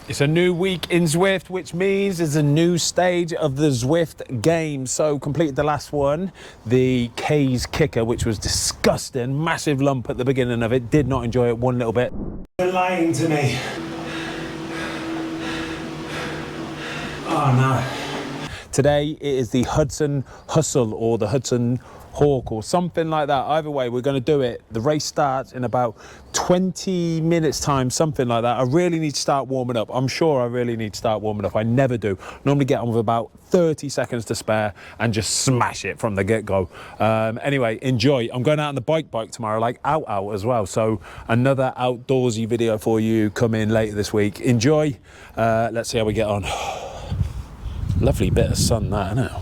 It's a new week in Zwift, which means it's a new stage of the Zwift game. So completed the last one, the K's kicker, which was disgusting. Massive lump at the beginning of it. Did not enjoy it one little bit. You're lying to me. Oh no. Today it is the Hudson Hustle or the Hudson Hawk or something like that. Either way, we're going to do it. The race starts in about 20 minutes time, something like that. I really need to start warming up. I'm sure I really need to start warming up. I never do. Normally get on with about 30 seconds to spare and just smash it from the get-go. Anyway, enjoy. I'm going out on the bike tomorrow, like out as well. So another outdoorsy video for you coming later this week. Enjoy. Let's see how we get on. Lovely bit of sun that, isn't it?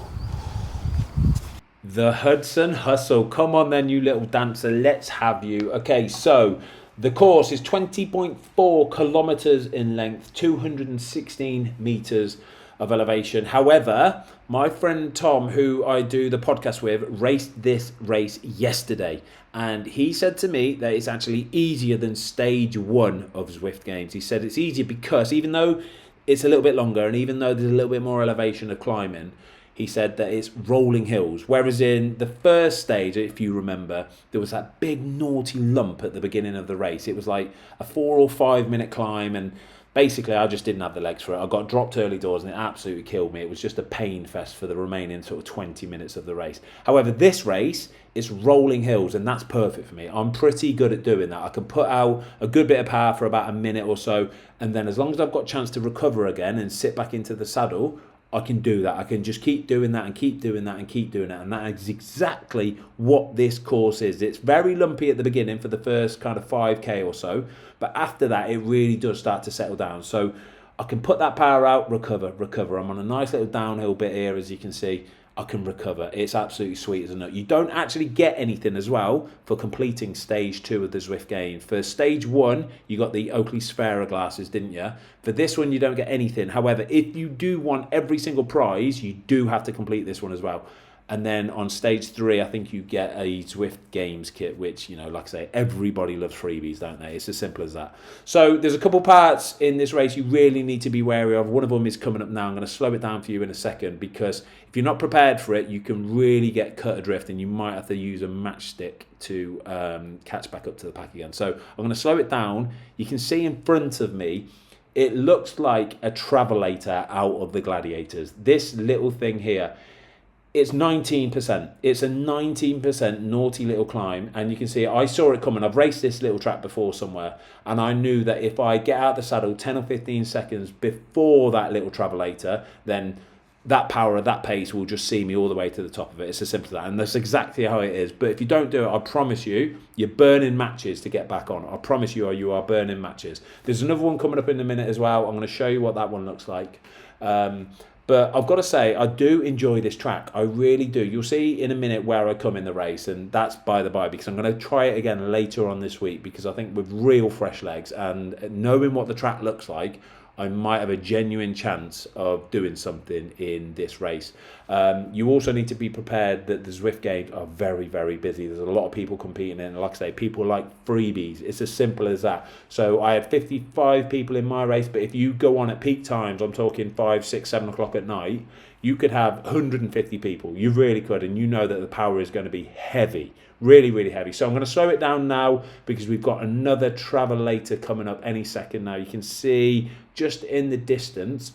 The Hudson Hustle. Come on then, you little dancer. Let's have you. Okay, so the course is 20.4 kilometers in length, 216 meters of elevation. However, my friend Tom, who I do the podcast with, raced this race yesterday. And he said to me that it's actually easier than stage 1 of Zwift Games. He said it's easier because even though it's a little bit longer and even though there's a little bit more elevation of climbing, he said that it's rolling hills. Whereas in the first stage, if you remember, there was that big naughty lump at the beginning of the race. It was like a 4 or 5 minute climb, and basically I just didn't have the legs for it. I got dropped early doors and it absolutely killed me. It was just a pain fest for the remaining sort of 20 minutes of the race. However, this race is rolling hills, and that's perfect for me. I'm pretty good at doing that. I can put out a good bit of power for about a minute or so, and then as long as I've got a chance to recover again and sit back into the saddle, I can do that. I can just keep doing that and keep doing that and keep doing that. And that is exactly what this course is. It's very lumpy at the beginning for the first kind of 5K or so. But after that, it really does start to settle down. So I can put that power out, recover. I'm on a nice little downhill bit here, as you can see. I can recover. It's absolutely sweet as a nut. You don't actually get anything as well for completing stage 2 of the Zwift game. For stage 1, you got the Oakley Sphera glasses, didn't you? For this one, you don't get anything. However, if you do want every single prize, you do have to complete this one as well. And then on stage 3, I think you get a Zwift Games kit, which, you know, like I say, everybody loves freebies, don't they? It's as simple as that. So there's a couple parts in this race you really need to be wary of. One of them is coming up now. I'm going to slow it down for you in a second, because if you're not prepared for it, you can really get cut adrift and you might have to use a matchstick to catch back up to the pack again. So I'm going to slow it down. You can see in front of me, it looks like a travelator out of the Gladiators. This little thing here, it's 19%. It's a 19% naughty little climb, and you can see I saw it coming. I've raced this little track before somewhere, and I knew that if I get out the saddle 10 or 15 seconds before that little travelator, then that power at that pace will just see me all the way to the top of it. It's as simple as that, and that's exactly how it is. But if you don't do it, I promise you, you're burning matches to get back on. I promise you, you are burning matches. There's another one coming up in a minute as well. I'm going to show you what that one looks like. But I've got to say, I do enjoy this track. I really do. You'll see in a minute where I come in the race, and that's by the by, because I'm going to try it again later on this week, because I think with real fresh legs and knowing what the track looks like, I might have a genuine chance of doing something in this race. You also need to be prepared that the Zwift Games are very, very busy. There's a lot of people competing in, and like I say, people like freebies. It's as simple as that. So I had 55 people in my race, but if you go on at peak times, I'm talking 5, 6, 7 o'clock at night, you could have 150 people. You really could, and you know that the power is going to be heavy. Really, really heavy. So I'm going to slow it down now, because we've got another travelator coming up any second now. You can see just in the distance,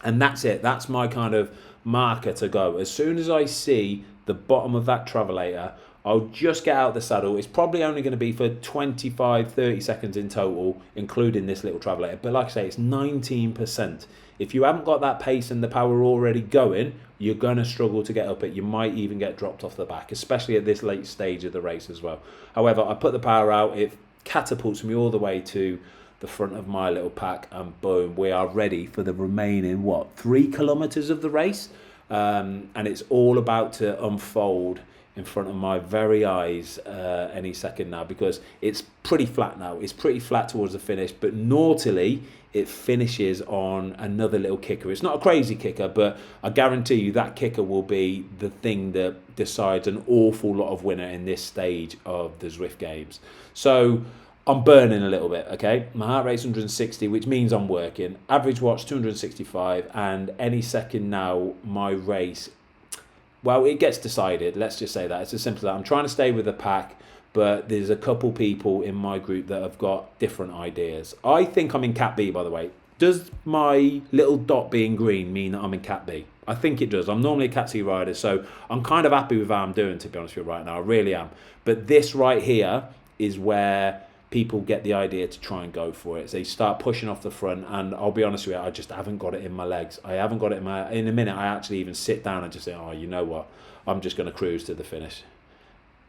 and that's it. That's my kind of marker to go. As soon as I see the bottom of that travelator, I'll just get out the saddle. It's probably only going to be for 25, 30 seconds in total, including this little travelator. But like I say, it's 19%. If you haven't got that pace and the power already going, you're going to struggle to get up it. You might even get dropped off the back, especially at this late stage of the race as well. However, I put the power out. It catapults me all the way to the front of my little pack, and boom, we are ready for the remaining, 3 kilometers of the race. And it's all about to unfold in front of my very eyes any second now, because it's pretty flat now. It's pretty flat towards the finish, but naughtily it finishes on another little kicker. It's not a crazy kicker, but I guarantee you that kicker will be the thing that decides an awful lot of winner in this stage of the Zwift Games. So I'm burning a little bit, okay? My heart rate's 160, which means I'm working. Average watch, 265, and any second now, my race, well, it gets decided. Let's just say that. It's as simple as that. I'm trying to stay with the pack, but there's a couple people in my group that have got different ideas. I think I'm in Cat B, by the way. Does my little dot being green mean that I'm in Cat B? I think it does. I'm normally a Cat C rider, so I'm kind of happy with how I'm doing, to be honest with you, right now. I really am. But this right here is where people get the idea to try and go for it. So they start pushing off the front, and I'll be honest with you, I just haven't got it in my legs. I haven't got it in a minute. I actually even sit down and just say, oh, you know what? I'm just going to cruise to the finish.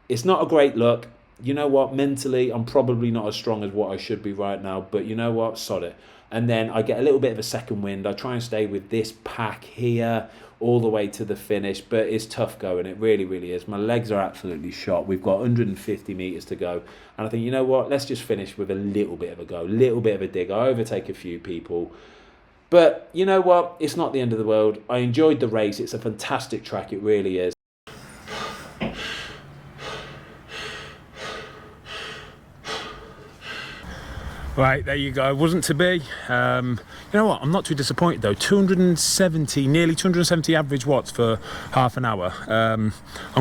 It's not a great look. You know what? Mentally, I'm probably not as strong as what I should be right now, but you know what? Sod it. And then I get a little bit of a second wind. I try and stay with this pack here all the way to the finish, but it's tough going. It really, really is. My legs are absolutely shot. We've got 150 metres to go. And I think, you know what? Let's just finish with a little bit of a go, little bit of a dig. I overtake a few people. But you know what? It's not the end of the world. I enjoyed the race. It's a fantastic track. It really is. Right, there you go. Wasn't to be. You know what? I'm not too disappointed though. 270, nearly 270 average watts for half an hour. I'm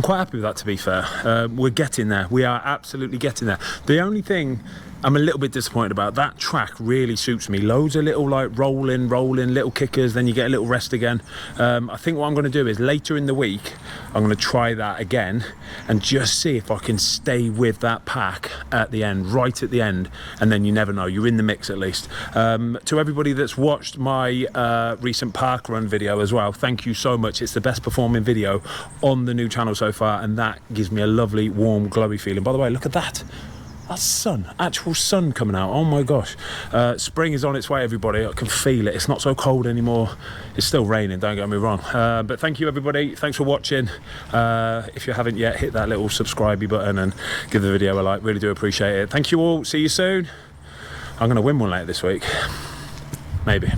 quite happy with that, to be fair. We're getting there. We are absolutely getting there. The only thing I'm a little bit disappointed about, that track really suits me. Loads of little like rolling, little kickers, then you get a little rest again. I think what I'm going to do is later in the week, I'm going to try that again and just see if I can stay with that pack at the end, right at the end, and then you never know, you're in the mix at least. To everybody that's watched my recent park run video as well, thank you so much. It's the best performing video on the new channel so far, and that gives me a lovely, warm, glowy feeling. By the way, look at that. That's sun, actual sun coming out. Oh my gosh. Spring is on its way, everybody. I can feel it. It's not so cold anymore. It's still raining, don't get me wrong. But thank you, everybody. Thanks for watching. If you haven't yet, hit that little subscribe button and give the video a like. Really do appreciate it. Thank you all. See you soon. I'm going to win one later this week. Maybe.